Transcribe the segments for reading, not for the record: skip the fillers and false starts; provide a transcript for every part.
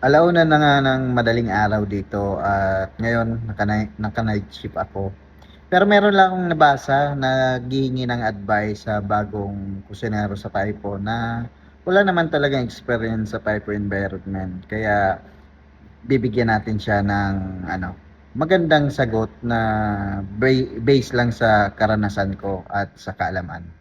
Alauna na nga ng madaling araw dito at ngayon naka-night shift ako. Pero meron lang akong nabasa na naghihingi ng advice sa bagong kusinero sa Taipo na wala naman talagang experience sa Taipo environment. Kaya bibigyan natin siya ng magandang sagot na base lang sa karanasan ko at sa kaalaman.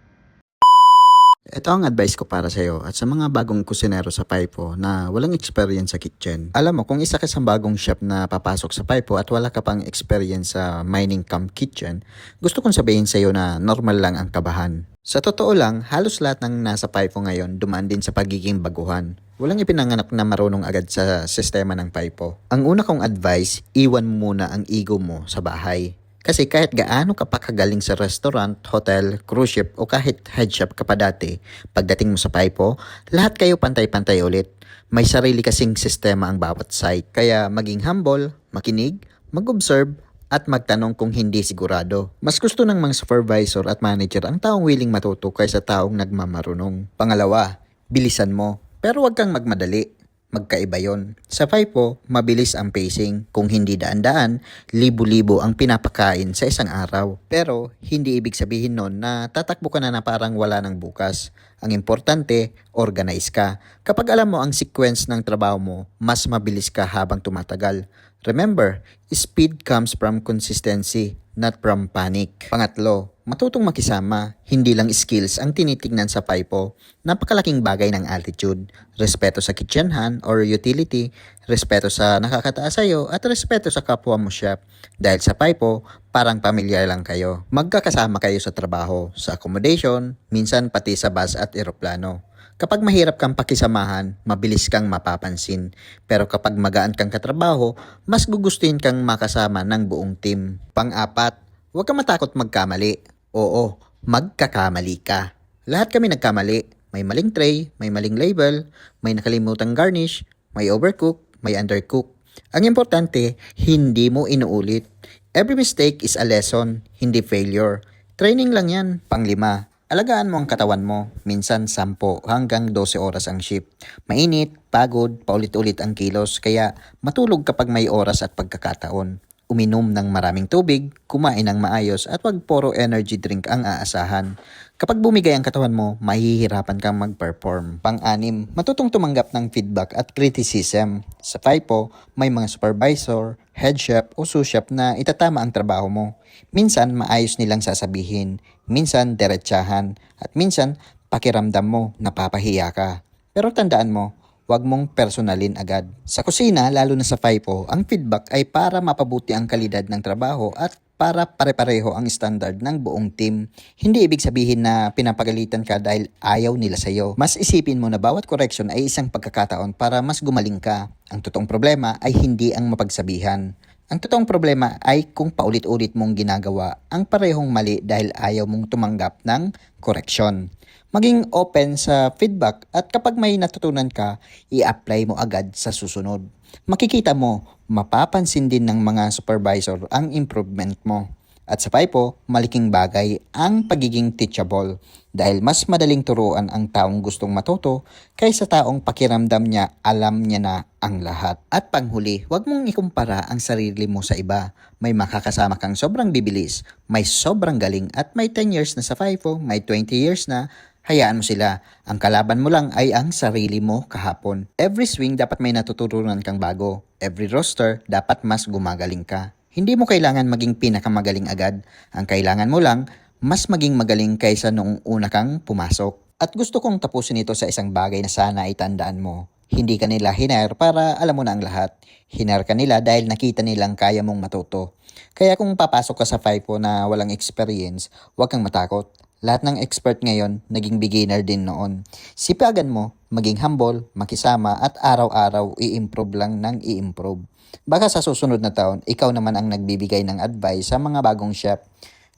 Ito ang advice ko para sa'yo at sa mga bagong kusinero sa Paipo na walang experience sa kitchen. Alam mo, kung isa ka sa bagong chef na papasok sa Paipo at wala ka pang experience sa mining camp kitchen, gusto kong sabihin sa'yo na normal lang ang kabahan. Sa totoo lang, halos lahat ng nasa Paipo ngayon dumaan din sa pagiging baguhan. Walang ipinanganak na marunong agad sa sistema ng Paipo. Ang una kong advice, iwan mo muna ang ego mo sa bahay. Kasi kahit gaano ka pa kagaling sa restaurant, hotel, cruise ship o kahit head chef ka pa dati, pagdating mo sa Paipo, lahat kayo pantay-pantay ulit. May sarili kasing sistema ang bawat site. Kaya maging humble, makinig, mag-observe, at magtanong kung hindi sigurado. Mas gusto ng mga supervisor at manager ang taong willing matuto kaysa taong nagmamarunong. Pangalawa, bilisan mo. Pero wag kang magmadali. Magkaiba yon. Sa FIFO, mabilis ang pacing. Kung hindi daan-daan, libo-libo ang pinapakain sa isang araw. Pero, hindi ibig sabihin nun na tatakbo ka na parang wala ng bukas. Ang importante, organize ka. Kapag alam mo ang sequence ng trabaho mo, mas mabilis ka habang tumatagal. Remember, speed comes from consistency, not from panic. Pangatlo, matutong makisama, hindi lang skills ang tinitignan sa Paipo. Napakalaking bagay ng attitude, respeto sa kitchen hand or utility, respeto sa nakakataas sa'yo at respeto sa kapwa mo chef. Dahil sa Paipo, parang pamilyar lang kayo. Magkakasama kayo sa trabaho, sa accommodation, minsan pati sa bus at eroplano. Kapag mahirap kang pakisamahan, mabilis kang mapapansin. Pero kapag magaan kang katrabaho, mas gugustuhin kang makasama ng buong team. Pang-apat, huwag kang matakot magkamali. Oo, magkakamali ka. Lahat kami nagkamali. May maling tray, may maling label, may nakalimutang garnish, may overcook, may undercook. Ang importante, hindi mo inuulit. Every mistake is a lesson, hindi failure. Training lang yan. Panglima, alagaan mo ang katawan mo. Minsan 10 hanggang 12 oras ang shift. Mainit, pagod, paulit-ulit ang kilos. Kaya matulog kapag may oras at pagkakataon. Uminom ng maraming tubig, kumain ng maayos at wag puro energy drink ang aasahan. Kapag bumigay ang katawan mo, mahihirapan kang mag-perform. Pang-anim, matutong tumanggap ng feedback at criticism. Sa FIFO, may mga supervisor, head chef o sous chef na itatama ang trabaho mo. Minsan, maayos nilang sasabihin. Minsan, diretsahan. At minsan, pakiramdam mo, napapahiya ka. Pero tandaan mo, huwag mong personalin agad. Sa kusina, lalo na sa FIFO, ang feedback ay para mapabuti ang kalidad ng trabaho at para pare-pareho ang standard ng buong team. Hindi ibig sabihin na pinapagalitan ka dahil ayaw nila sa'yo. Mas isipin mo na bawat correction ay isang pagkakataon para mas gumaling ka. Ang totoong problema ay hindi ang mapagsabihan. Ang totoong problema ay kung paulit-ulit mong ginagawa ang parehong mali dahil ayaw mong tumanggap ng correction. Maging open sa feedback at kapag may natutunan ka, i-apply mo agad sa susunod. Makikita mo, mapapansin din ng mga supervisor ang improvement mo. At sa FIFO, malaking bagay ang pagiging teachable dahil mas madaling turuan ang taong gustong matuto kaysa taong pakiramdam niya alam niya na ang lahat. At panghuli, huwag mong ikumpara ang sarili mo sa iba. May makakasama kang sobrang bibilis, may sobrang galing at may 10 years na sa FIFO, may 20 years na. Hayaan mo sila. Ang kalaban mo lang ay ang sarili mo kahapon. Every swing dapat may natuturunan kang bago. Every roster dapat mas gumagaling ka. Hindi mo kailangan maging pinakamagaling agad. Ang kailangan mo lang, mas maging magaling kaysa noong una kang pumasok. At gusto kong tapusin ito sa isang bagay na sana itandaan mo. Hindi ka nila hinire para alam mo na ang lahat. Hinire ka nila dahil nakita nilang kaya mong matuto. Kaya kung papasok ka sa FIFO na walang experience, huwag kang matakot. Lahat ng expert ngayon, naging beginner din noon. Sipagan mo, maging humble, makisama at araw-araw i-improve lang ng i-improve. Baka sa susunod na taon, ikaw naman ang nagbibigay ng advice sa mga bagong chef.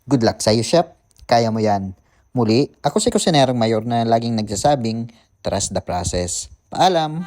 Good luck sa'yo, chef. Kaya mo yan. Muli, ako si Kusinerong Mayor na laging nagsasabing, trust the process. Paalam!